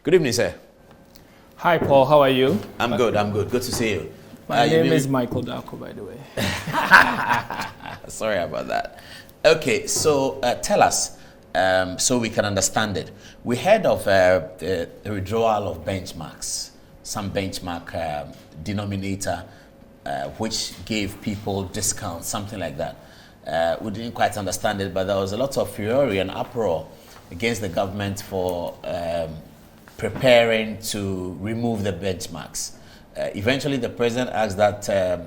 Good evening, sir. Hi, Paul. How are you? I'm good. Good to see you. My name is Michael Darko, by the way. Sorry about that. Okay, so tell us, so we can understand it. We heard of the withdrawal of benchmarks, some benchmark denominator, which gave people discounts, something like that. We didn't quite understand it, but there was a lot of fury and uproar against the government for preparing to remove the benchmarks. Eventually, the president asked that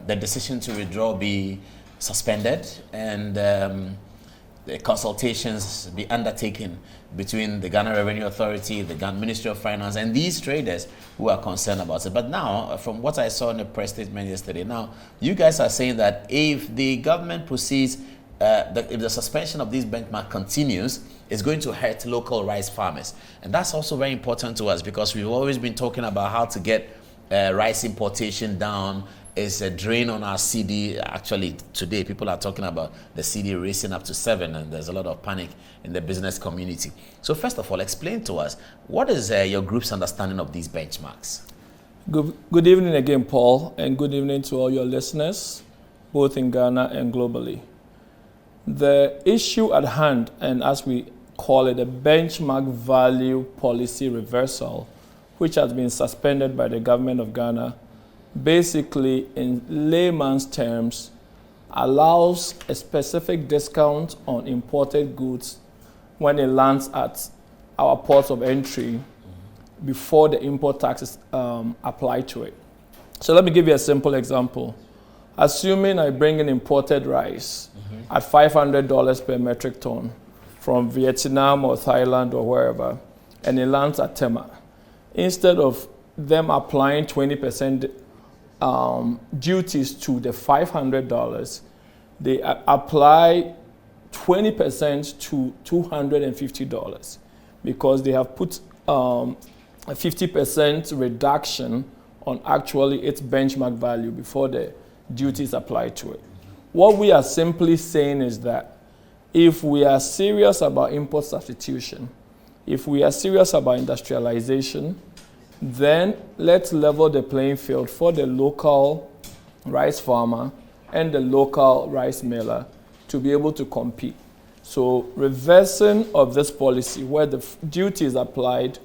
the decision to withdraw be suspended and the consultations be undertaken between the Ghana Revenue Authority, the Ghana Ministry of Finance, and these traders who are concerned about it. But now, from what I saw in the press statement yesterday, now you guys are saying that if the government proceeds, if the suspension of this benchmark continues, it's going to hurt local rice farmers. And that's also very important to us because we've always been talking about how to get rice importation down. Is a drain on our CD. Actually, today people are talking about the CD racing up to 7, and there's a lot of panic in the business community. So first of all, explain to us, what is your group's understanding of these benchmarks? Good evening again, Paul, and good evening to all your listeners, both in Ghana and globally. The issue at hand, and as we call it, a benchmark value policy reversal, which has been suspended by the government of Ghana, basically, in layman's terms, allows a specific discount on imported goods when it lands at our ports of entry before the import tax is applied to it. So let me give you a simple example. Assuming I bring in imported rice at $500 per metric ton from Vietnam or Thailand or wherever, and it lands at Tema, instead of them applying 20% duties to the $500, they apply 20% to $250 because they have put a 50% reduction on actually its benchmark value before the duties applied to it. What we are simply saying is that if we are serious about import substitution, if we are serious about industrialization, then let's level the playing field for the local rice farmer and the local rice miller to be able to compete. So reversing of this policy where the duty is applied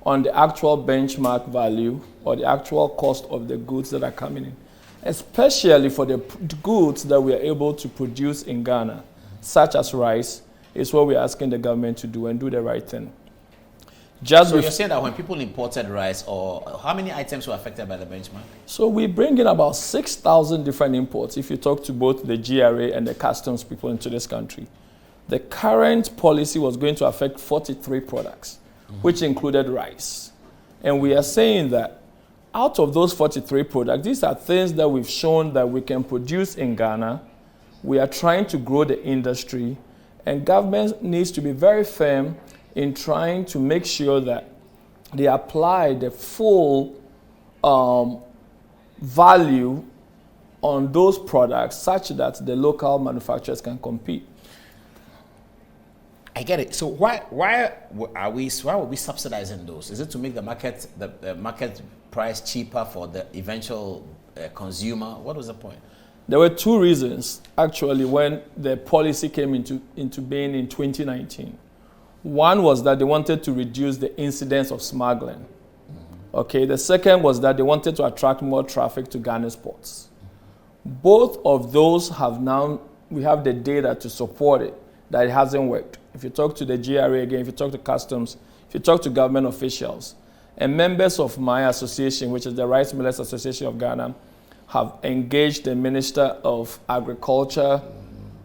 on the actual benchmark value or the actual cost of the goods that are coming in, especially for the goods that we are able to produce in Ghana, such as rice, is what we're asking the government to do and do the right thing. So you're saying that when people imported rice, or how many items were affected by the benchmark? So we bring in about 6,000 different imports if you talk to both the GRA and the customs people into this country. The current policy was going to affect 43 products, which included rice. And we are saying that out of those 43 products, these are things that we've shown that we can produce in Ghana. We are trying to grow the industry, and government needs to be very firm in trying to make sure that they apply the full value on those products such that the local manufacturers can compete. I get it. So why are we subsidizing those? Is it to make the market price cheaper for the eventual consumer? What was the point? There were two reasons actually when the policy came into being in 2019. One was that they wanted to reduce the incidence of smuggling. Okay, the second was that they wanted to attract more traffic to Ghana's ports. Both of those we have the data to support it, that it hasn't worked. If you talk to the GRA again, if you talk to customs, if you talk to government officials, and members of my association, which is the Rice Millers Association of Ghana, have engaged the Minister of Agriculture.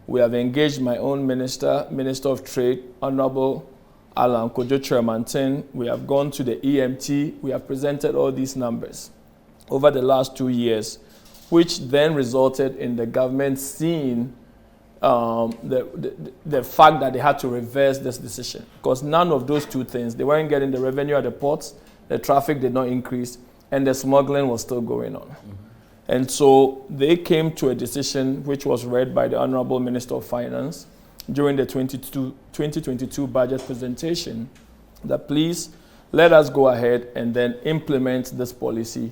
We have engaged my own Minister of Trade, Honorable Adom-Otchere Chairman. We have gone to the EMT. We have presented all these numbers over the last 2 years, which then resulted in the government seeing the fact that they had to reverse this decision. Because none of those two things, they weren't getting the revenue at the ports, the traffic did not increase, and the smuggling was still going on. And so they came to a decision which was read by the Honorable Minister of Finance during the 2022 budget presentation that please let us go ahead and then implement this policy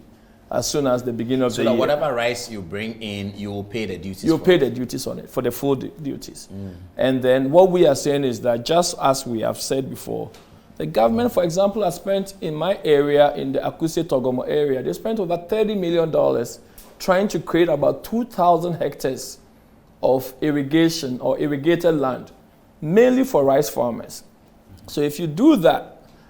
as soon as the beginning of the year. So that whatever rice you bring in, you will pay the duties. You'll pay the duties on it, for the full duties. And then what we are saying is that, just as we have said before, the government, for example, has spent in my area, in the Adom-Otchere area, they spent over $30 million trying to create about 2,000 hectares of irrigation or irrigated land, mainly for rice farmers. So if you do that,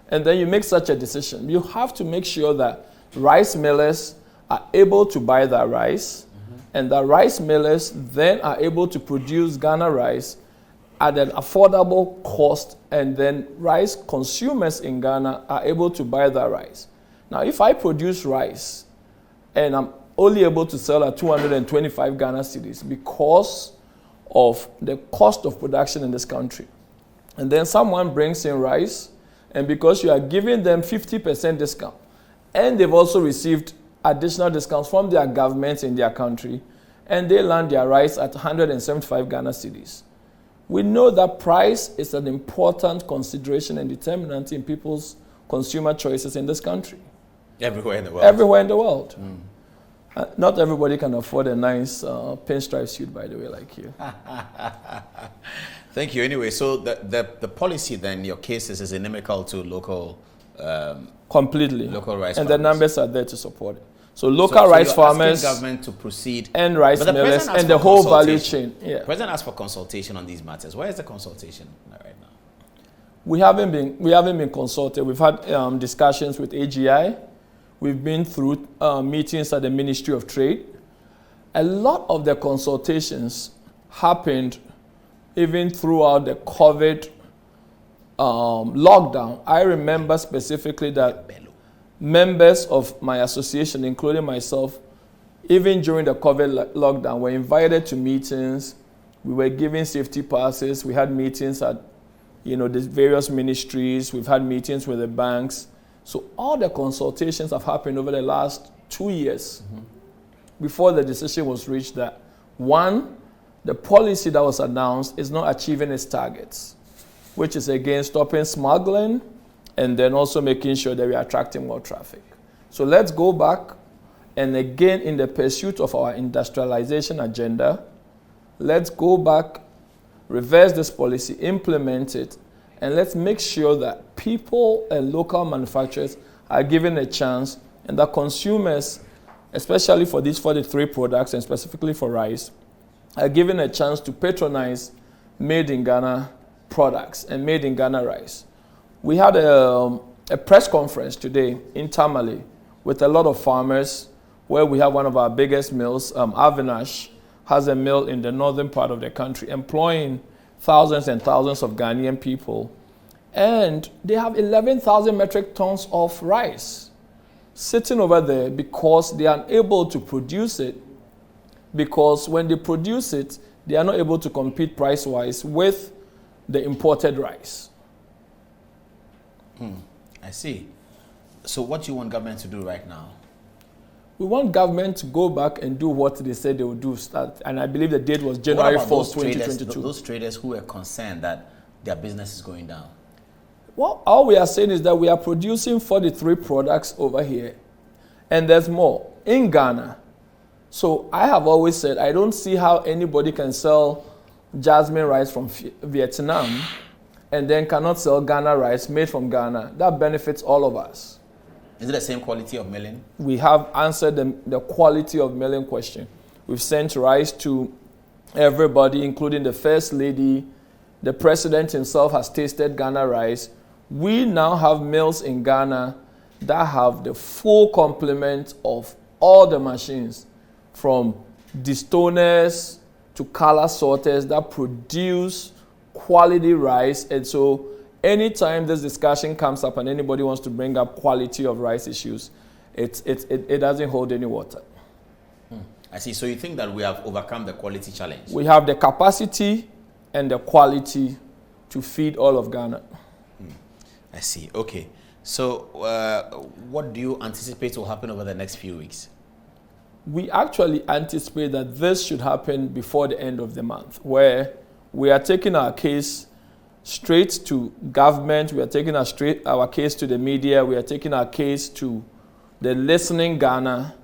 and then you make such a decision, you have to make sure that rice millers are able to buy that rice, and that rice millers then are able to produce Ghana rice at an affordable cost, and then rice consumers in Ghana are able to buy that rice. Now, if I produce rice and I'm only able to sell at 225 Ghana cedis because of the cost of production in this country, and then someone brings in rice, and because you are giving them 50% discount, and they've also received additional discounts from their governments in their country, and they land their rice at 175 Ghana cedis. We know that price is an important consideration and determinant in people's consumer choices in this country. Everywhere in the world. Everywhere in the world. Not everybody can afford a nice pinstripe suit, by the way, like you. Thank you. Anyway, so the policy then, your case is inimical to local... completely. Local rice and farmers. The numbers are there to support it. So local rice farmers, government to proceed, and rice millers, and the whole value chain. Yeah. The president asked for consultation on these matters. Where is the consultation right now? We haven't been consulted. We've had discussions with AGI. We've been through meetings at the Ministry of Trade. A lot of the consultations happened even throughout the COVID lockdown. I remember specifically that members of my association, including myself, even during the COVID lockdown, were invited to meetings. We were given safety passes. We had meetings at, the various ministries. We've had meetings with the banks. So all the consultations have happened over the last 2 years before the decision was reached that, one, the policy that was announced is not achieving its targets, which is again stopping smuggling, and then also making sure that we are attracting more traffic. So let's go back, and again, in the pursuit of our industrialization agenda, let's go back, reverse this policy, implement it, and let's make sure that people and local manufacturers are given a chance, and that consumers, especially for these 43 products, and specifically for rice, are given a chance to patronize made in Ghana products and made in Ghana rice. We had a press conference today in Tamale with a lot of farmers, where we have one of our biggest mills. Avinash has a mill in the northern part of the country, employing thousands and thousands of Ghanaian people. And they have 11,000 metric tons of rice sitting over there because they are unable to produce it, because when they produce it, they are not able to compete price-wise with the imported rice. I see. So what do you want government to do right now? We want government to go back and do what they said they would do. And I believe the date was January 4th, 2022. Those traders who are concerned that their business is going down? Well, all we are saying is that we are producing 43 products over here. And there's more in Ghana. So I have always said I don't see how anybody can sell jasmine rice from Vietnam and then cannot sell Ghana rice made from Ghana. That benefits all of us. Is it the same quality of milling? We have answered the quality of milling question. We've sent rice to everybody, including the First Lady. The President himself has tasted Ghana rice. We now have mills in Ghana that have the full complement of all the machines, from destoners to color sorters, that produce quality rice. And so anytime this discussion comes up and anybody wants to bring up quality of rice issues, it doesn't hold any water. I see. So you think that we have overcome the quality challenge? We have the capacity and the quality to feed all of Ghana. I see. Okay. So what do you anticipate will happen over the next few weeks? We actually anticipate that this should happen before the end of the month, where we are taking our case straight to government. We are taking our case to the media. We are taking our case to the listening Ghana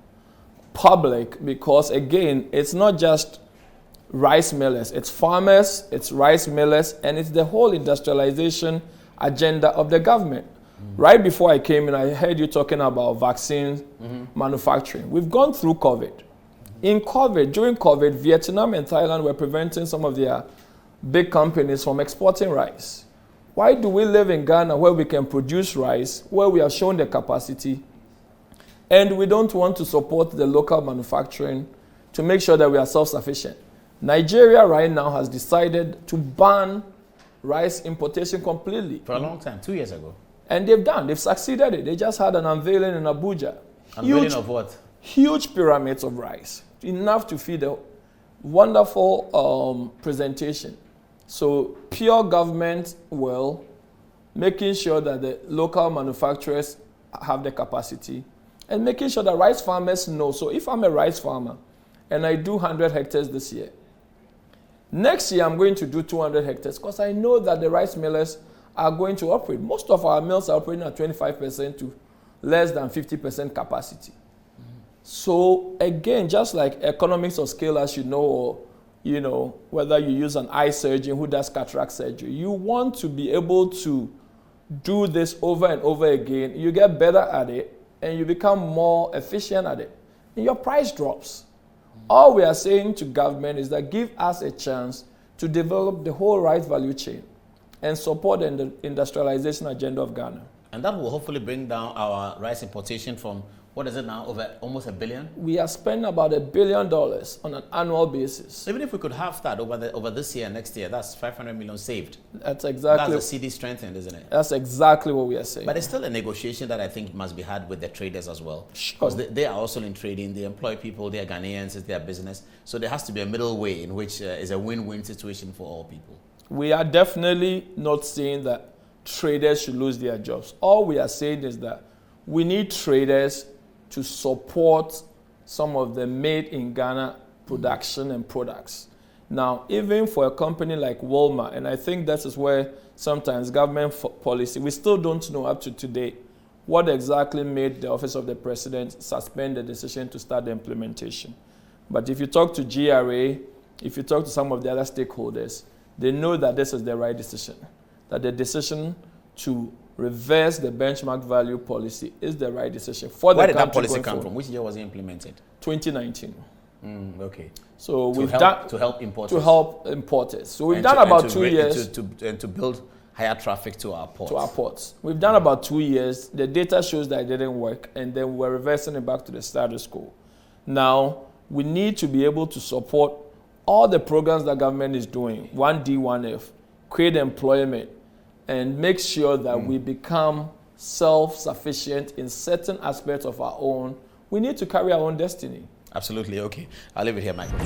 public, because again, it's not just rice millers, it's farmers, it's rice millers, and it's the whole industrialization agenda of the government. Right before I came in, I heard you talking about vaccine manufacturing. We've gone through COVID. During COVID, Vietnam and Thailand were preventing some of their big companies from exporting rice. Why do we live in Ghana where we can produce rice, where we are shown the capacity, and we don't want to support the local manufacturing to make sure that we are self-sufficient? Nigeria right now has decided to ban rice importation completely. For a long time, 2 years ago. And they've succeeded it. They just had an unveiling in Abuja. Unveiling of what? Huge pyramids of rice, enough to feed a wonderful presentation. So pure government will, making sure that the local manufacturers have the capacity, and making sure that rice farmers know. So if I'm a rice farmer and I do 100 hectares this year, next year I'm going to do 200 hectares because I know that the rice millers are going to operate. Most of our mills are operating at 25% to less than 50% capacity. So again, just like economics of scale, as you know, or whether you use an eye surgeon who does cataract surgery, you want to be able to do this over and over again. You get better at it, and you become more efficient at it, and your price drops. All we are saying to government is that give us a chance to develop the whole rice value chain and support the industrialization agenda of Ghana. And that will hopefully bring down our rice importation from, what is it now, over almost $1 billion? We are spending about $1 billion on an annual basis. So even if we could have that over this year and next year, that's 500 million saved. That's exactly. That's the CD strengthened, isn't it? That's exactly what we are saying. But it's still a negotiation that I think must be had with the traders as well. Sure. Because they are also in trading, they employ people, they are Ghanaians, it's their business. So there has to be a middle way in which is a win-win situation for all people. We are definitely not saying that traders should lose their jobs. All we are saying is that we need traders to support some of the made in Ghana production and products. Now, even for a company like Walmart, and I think that is where sometimes government policy, we still don't know up to today what exactly made the Office of the President suspend the decision to start the implementation. But if you talk to GRA, if you talk to some of the other stakeholders, they know that this is the right decision, that the decision to reverse the benchmark value policy is the right decision for the country. Where did that policy come from? Which year was it implemented? 2019. Okay. So we've done to help importers. To help importers. So we've done about 2 years to build higher traffic to our ports. We've done about 2 years. The data shows that it didn't work, and then we're reversing it back to the status quo. Now we need to be able to support all the programs that government is doing, 1D, 1F, create employment, and make sure that we become self-sufficient in certain aspects of our own. We need to carry our own destiny. Absolutely. Okay. I'll leave it here, Michael.